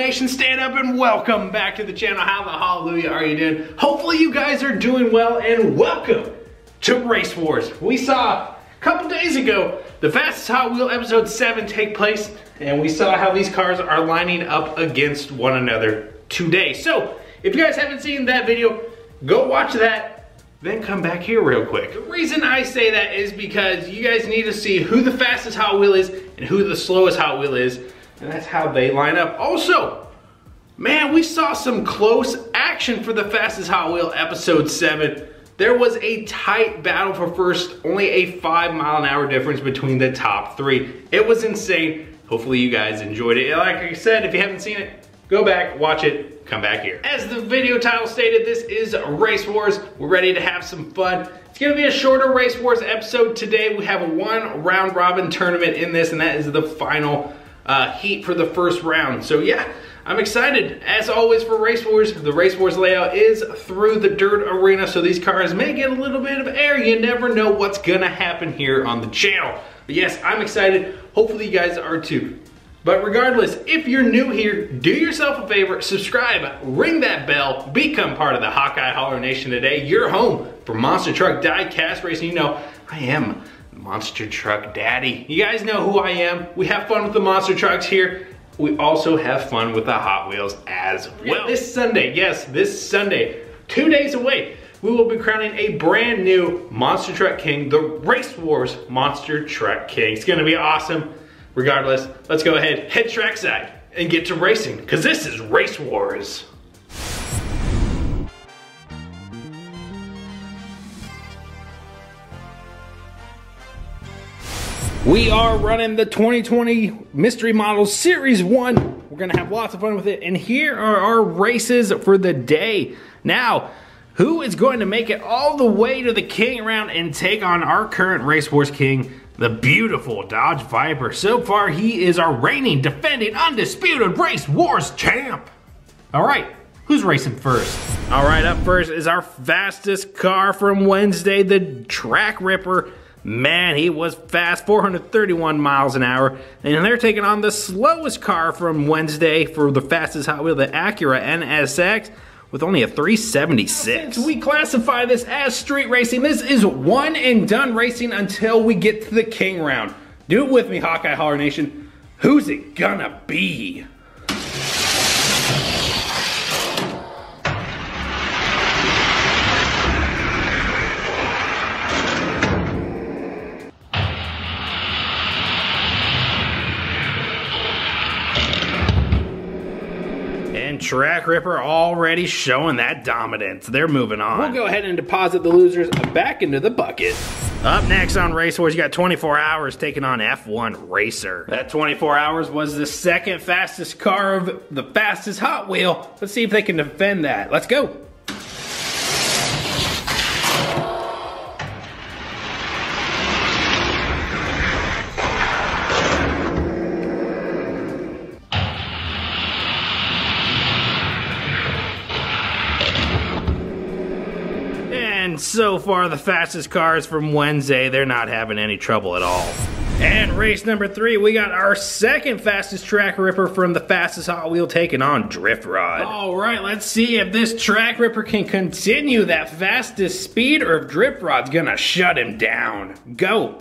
Nation, stand up and welcome back to the channel. How the hallelujah are you doing? Hopefully you guys are doing well, and welcome to Race Wars. We saw a couple days ago the Fastest Hot Wheel episode 7 take place, and we saw how these cars are lining up against one another today. So if you guys haven't seen that video, go watch that, then come back here real quick. The reason I say that is because you guys need to see who the fastest Hot Wheel is and who the slowest Hot Wheel is, and that's how they line up. Also, man, we saw some close action for the Fastest Hot Wheel episode 7. There was a tight battle for first, only a 5-mile-an-hour difference between the top 3. It was insane. Hopefully you guys enjoyed it. Like I said, if you haven't seen it, go back, watch it, come back here. As the video title stated, this is Race Wars. We're ready to have some fun. It's gonna be a shorter Race Wars episode today. We have a 1 round robin tournament in this, and that is the final heat for the first round. So yeah, I'm excited. As always for Race Wars, the Race Wars layout is through the dirt arena, so these cars may get a little bit of air. You never know what's gonna happen here on the channel. But yes, I'm excited. Hopefully you guys are too. But regardless, if you're new here, do yourself a favor, subscribe, ring that bell, become part of the Hawkeye Holler Nation today. Your home for monster truck diecast racing. You know, I am Monster Truck Daddy. You guys know who I am. We have fun with the monster trucks here. We also have fun with the Hot Wheels as well. This Sunday, yes, this Sunday, 2 days away, we will be crowning a brand new Monster Truck King, the Race Wars Monster Truck King. It's gonna be awesome. Regardless, let's go ahead, head trackside, and get to racing, because this is Race Wars. We are running the 2020 Mystery Models Series 1. We're gonna have lots of fun with it, and here are our races for the day. Now, who is going to make it all the way to the King round and take on our current Race Wars King, the beautiful Dodge Viper? So far, he is our reigning, defending, undisputed Race Wars champ. All right, who's racing first? All right, up first is our fastest car from Wednesday, the Track Ripper. Man, he was fast, 431 miles an hour. And they're taking on the slowest car from Wednesday for the fastest Hot Wheel, the Acura Nsx, with only a 376. Since we classify this as street racing, this is one and done racing until we get to the King round. Do it with me, Hawkeye Holler Nation. Who's it gonna be? Track Ripper already showing that dominance. They're moving on. We'll go ahead and deposit the losers back into the bucket. Up next on Race Wars, you got 24 Hours taking on F1 Racer. That 24 Hours was the second fastest car of the fastest Hot Wheel. Let's see if they can defend that. Let's go. And so far, the fastest cars from Wednesday, they're not having any trouble at all. And race number 3, we got our second fastest Track Ripper from the fastest Hot Wheel taking on Drift Rod. All right, let's see if this Track Ripper can continue that fastest speed or if Drift Rod's gonna shut him down. Go.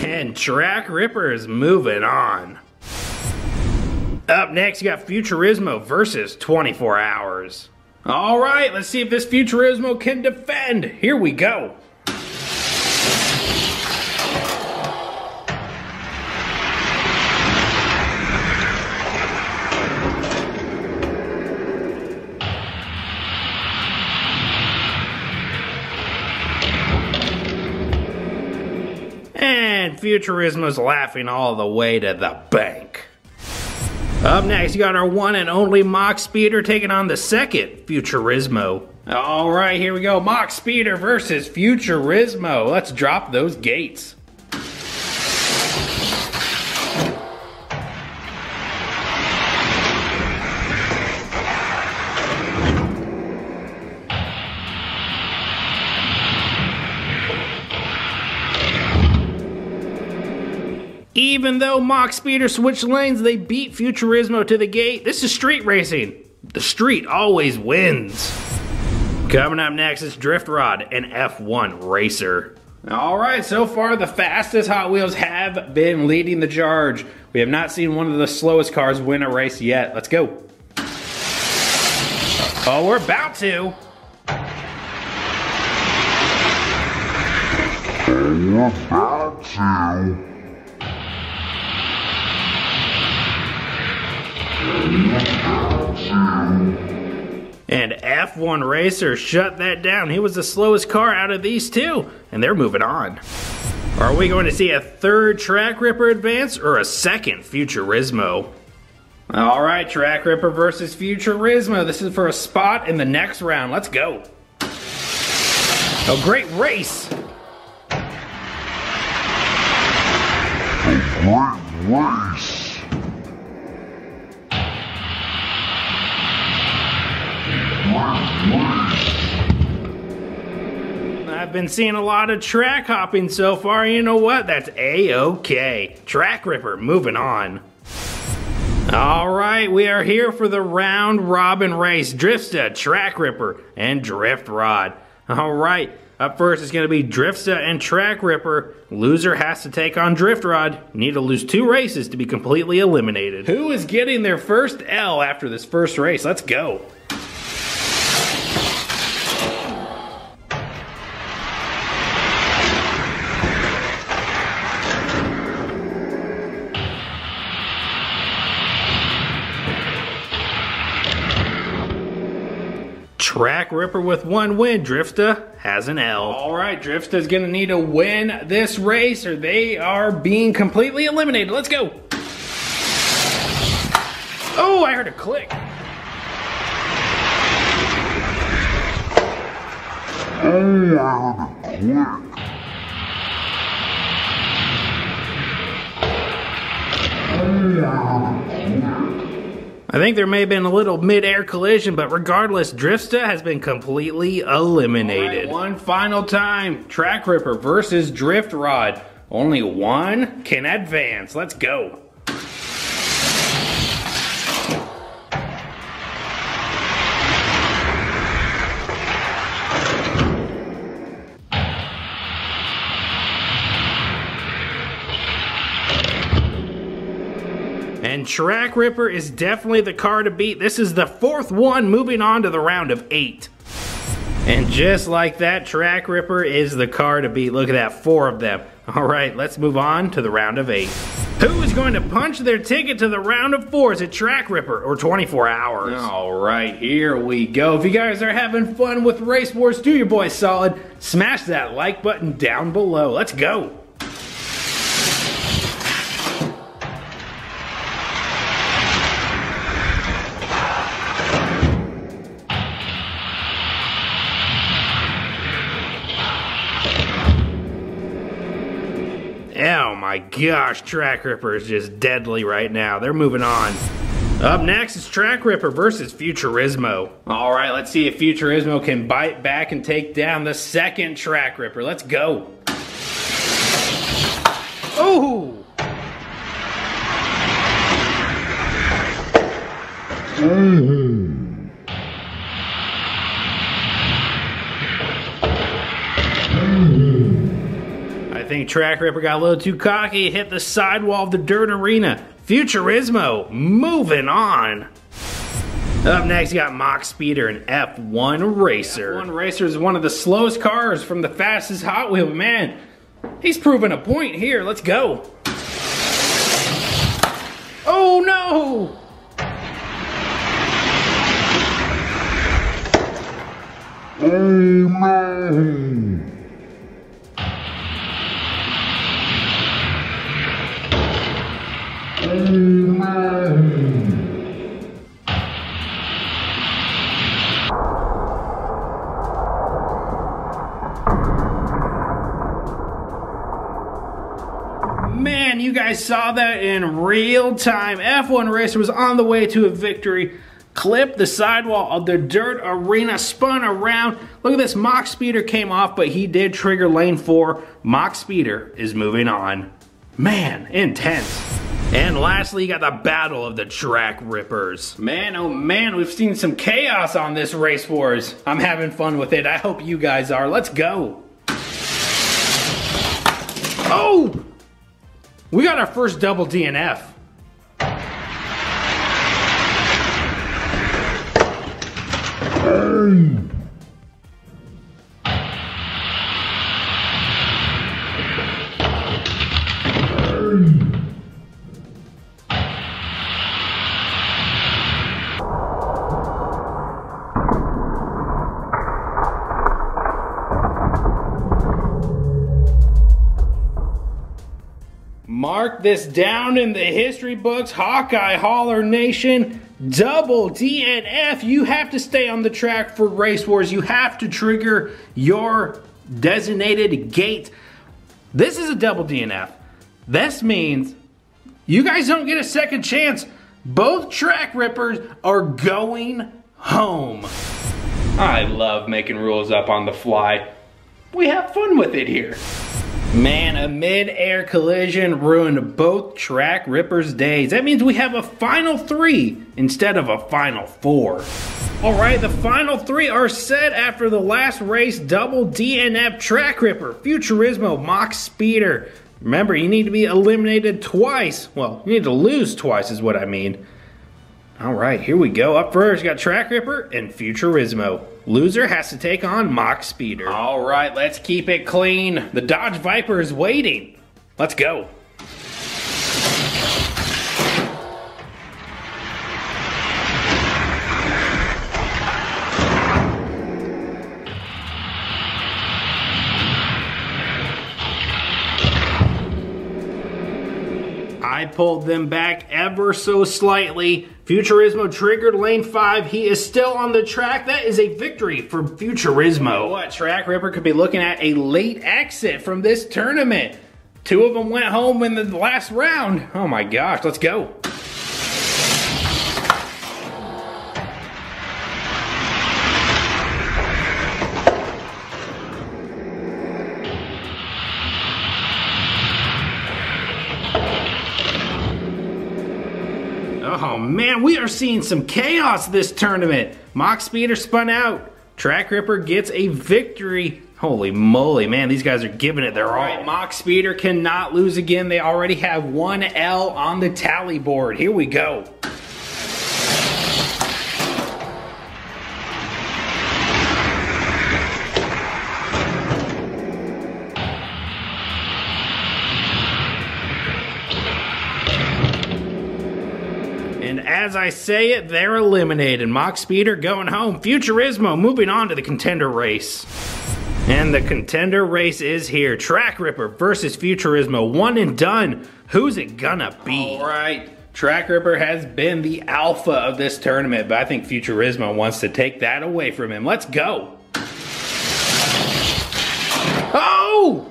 And Track Ripper is moving on. Up next, you got Futurismo versus 24 Hours. All right, let's see if this Futurismo can defend. Here we go. And Futurismo's laughing all the way to the bank. Up next, you got our one and only Mach Speeder taking on the second Futurismo. All right, here we go. Mach Speeder versus Futurismo. Let's drop those gates. Even though Mach Speeder switched lanes, they beat Futurismo to the gate. This is street racing. The street always wins. Coming up next is Drift Rod, an F1 racer. Alright, so far the fastest Hot Wheels have been leading the charge. We have not seen one of the slowest cars win a race yet. Let's go. Oh, we're about to. And F1 Racer shut that down. He was the slowest car out of these two, and they're moving on. Are we going to see a third Track Ripper advance or a second Futurismo? Alright, Track Ripper versus Futurismo. This is for a spot in the next round. Let's go. A great race. I've been seeing a lot of track hopping so far. You know what? That's A-okay. Track Ripper moving on. Alright, we are here for the round robin race. Driftsta, Track Ripper, and Drift Rod. Alright, up first is going to be Driftsta and Track Ripper. Loser has to take on Drift Rod. You need to lose 2 races to be completely eliminated. Who is getting their first L after this first race? Let's go. Track Ripper with 1 win. Driftsta has an L. Alright, Driftsta's gonna need to win this race or they are being completely eliminated. Let's go. Oh, I heard a click. Oh, I heard a click. I think there may have been a little mid-air collision, but regardless, Driftsta has been completely eliminated. Right, one final time, Track Ripper versus Drift Rod. Only one can advance. Let's go. And Track Ripper is definitely the car to beat. This is the 4th one, moving on to the round of 8. And just like that, Track Ripper is the car to beat. Look at that, 4 of them. Alright, let's move on to the round of 8. Who is going to punch their ticket to the round of 4? Is it Track Ripper or 24 hours? Alright, here we go. If you guys are having fun with Race Wars, do your boys solid. Smash that like button down below. Let's go. Oh my gosh, Track Ripper is just deadly right now. They're moving on. Up next is Track Ripper versus Futurismo. Alright, let's see if Futurismo can bite back and take down the second Track Ripper. Let's go. Oh! I think Track Ripper got a little too cocky, hit the sidewall of the dirt arena. Futurismo moving on. Up next, you got Mach Speeder and F1 Racer. F1 Racer is one of the slowest cars from the fastest Hot Wheel. Man, he's proving a point here. Let's go. Oh no! Oh no! Man, you guys saw that in real time. F1 Racer was on the way to a victory, clipped the sidewall of the dirt arena, spun around. Look at this, Mach Speeder came off, but he did trigger lane 4. Mach Speeder is moving on. Man, intense. And lastly, you got the Battle of the Track Rippers. Man, oh man, we've seen some chaos on this Race Wars. I'm having fun with it. I hope you guys are. Let's go. Oh! We got our first double DNF. Mark this down in the history books. Hawkeye Hauler Nation, double DNF. You have to stay on the track for Race Wars. You have to trigger your designated gate. This is a double DNF. This means you guys don't get a second chance. Both track rippers are going home. I love making rules up on the fly. We have fun with it here. Man, a mid-air collision ruined both track rippers' days. That means we have a final 3 instead of a final 4. Alright, the final 3 are set after the last race double DNF track ripper, Futurismo, Mach Speeder. Remember, you need to be eliminated twice. Well, you need to lose twice is what I mean. Alright, here we go. Up first, you got Track Ripper and Futurismo. Loser has to take on Mach Speeder. Alright, let's keep it clean. The Dodge Viper is waiting. Let's go. I pulled them back ever so slightly. Futurismo triggered lane 5. He is still on the track. That is a victory for Futurismo. What? Track Ripper could be looking at a late exit from this tournament. 2 of them went home in the last round. Oh my gosh, let's go. Oh man, we are seeing some chaos this tournament. Mach Speeder spun out. Track Ripper gets a victory. Holy moly, man, these guys are giving it their all. Mach Speeder cannot lose again. They already have 1 L on the tally board. Here we go. And as I say it, they're eliminated. Mach Speeder going home. Futurismo moving on to the Contender Race. And the Contender Race is here. Track Ripper versus Futurismo. One and done. Who's it gonna be? All right. Track Ripper has been the alpha of this tournament, but I think Futurismo wants to take that away from him. Let's go. Oh!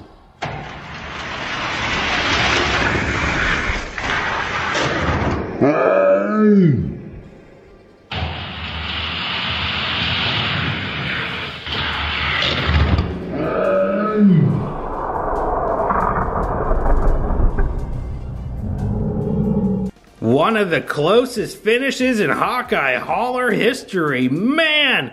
One of the closest finishes in Hawkeye Hauler history. Man,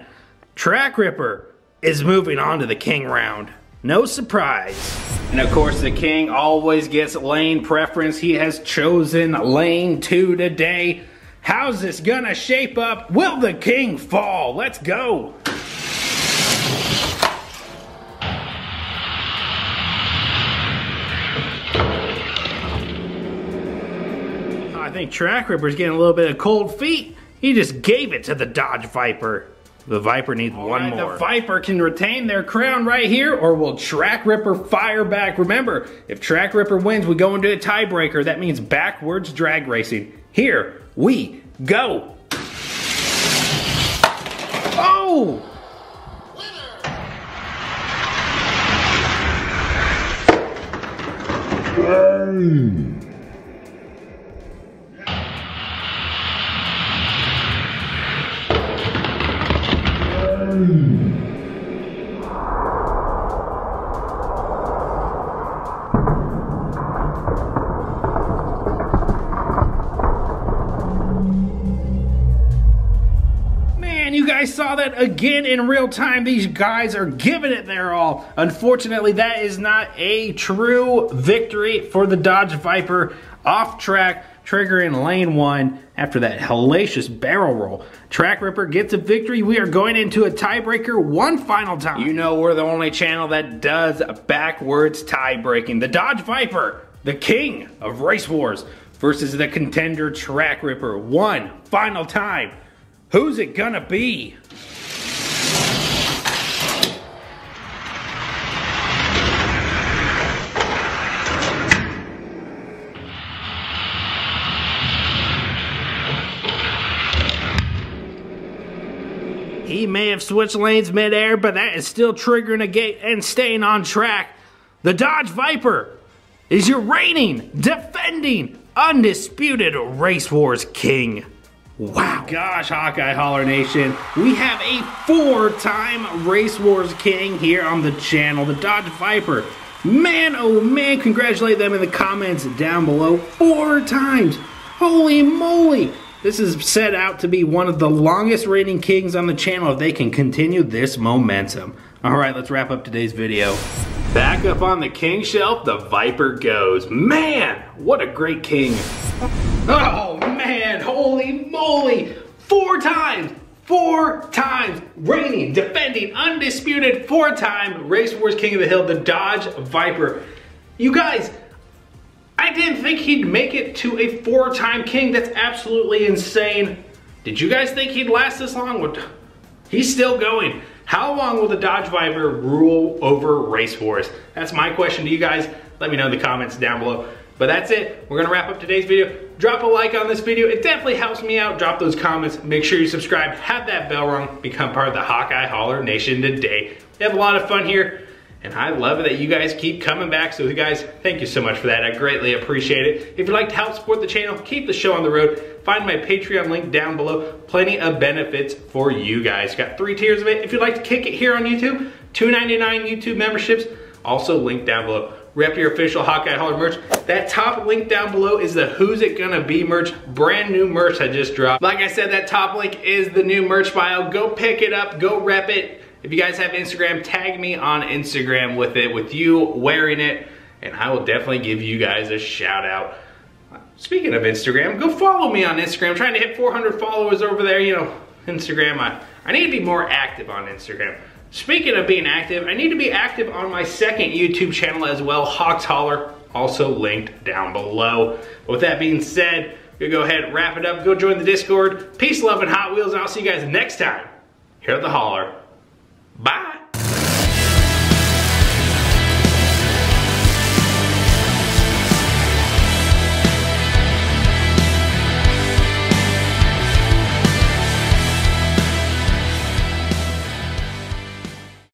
Track Ripper is moving on to the King round. No surprise. And of course, the King always gets lane preference. He has chosen lane 2 today. How's this gonna shape up? Will the King fall? Let's go. I think Track Ripper's getting a little bit of cold feet. He just gave it to the Dodge Viper. The Viper needs one more. The Viper can retain their crown right here, or will Track Ripper fire back? Remember, if Track Ripper wins, we go into a tiebreaker. That means backwards drag racing. Here we go. Oh! guys saw that again in real time. These guys are giving it their all. Unfortunately, that is not a true victory for the Dodge Viper. Off track, triggering lane 1 after that hellacious barrel roll. Track Ripper gets a victory. We are going into a tiebreaker one final time. You know we're the only channel that does backwards tie breaking. The Dodge Viper, the king of race wars, versus the contender Track Ripper one final time. Who's it gonna be? He may have switched lanes mid-air, but that is still triggering a gate and staying on track. The Dodge Viper is your reigning, defending, undisputed Race Wars king. Wow. Gosh, Hawkeye Holler Nation, we have a 4-time Race Wars king here on the channel, the Dodge Viper. Man, oh man, congratulate them in the comments down below. 4 times. Holy moly. This is set out to be one of the longest reigning kings on the channel if they can continue this momentum. Alright, let's wrap up today's video. Back up on the king shelf, the Viper goes. Man, what a great king. Oh man, holy moly. 4 times reigning, defending, undisputed 4-time Race Wars King of the Hill, the Dodge Viper. You guys, I didn't think he'd make it to a 4-time king. That's absolutely insane. Did you guys think he'd last this long? He's still going. How long will the Dodge Viper rule over Race Wars? That's my question to you guys. Let me know in the comments down below. But that's it. We're gonna wrap up today's video. Drop a like on this video. It definitely helps me out. Drop those comments. Make sure you subscribe. Have that bell rung. Become part of the Hawkeye Holler Nation today. We have a lot of fun here. And I love it that you guys keep coming back. So you guys, thank you so much for that. I greatly appreciate it. If you'd like to help support the channel, keep the show on the road, find my Patreon link down below. Plenty of benefits for you guys. Got 3 tiers of it. If you'd like to kick it here on YouTube, $2.99 YouTube memberships, also linked down below. Rep your official Hawkeye Holler merch. That top link down below is the Who's It Gonna Be merch. Brand new merch I just dropped. Like I said, that top link is the new merch file. Go pick it up, go rep it. If you guys have Instagram, tag me on Instagram with it, with you wearing it, and I will definitely give you guys a shout out. Speaking of Instagram, go follow me on Instagram. I'm trying to hit 400 followers over there. You know, Instagram, I need to be more active on Instagram. Speaking of being active, I need to be active on my second YouTube channel as well, Hawks Holler, also linked down below. But with that being said, we'll go ahead and wrap it up. Go join the Discord. Peace, love, and Hot Wheels, and I'll see you guys next time here at the Holler. Bye.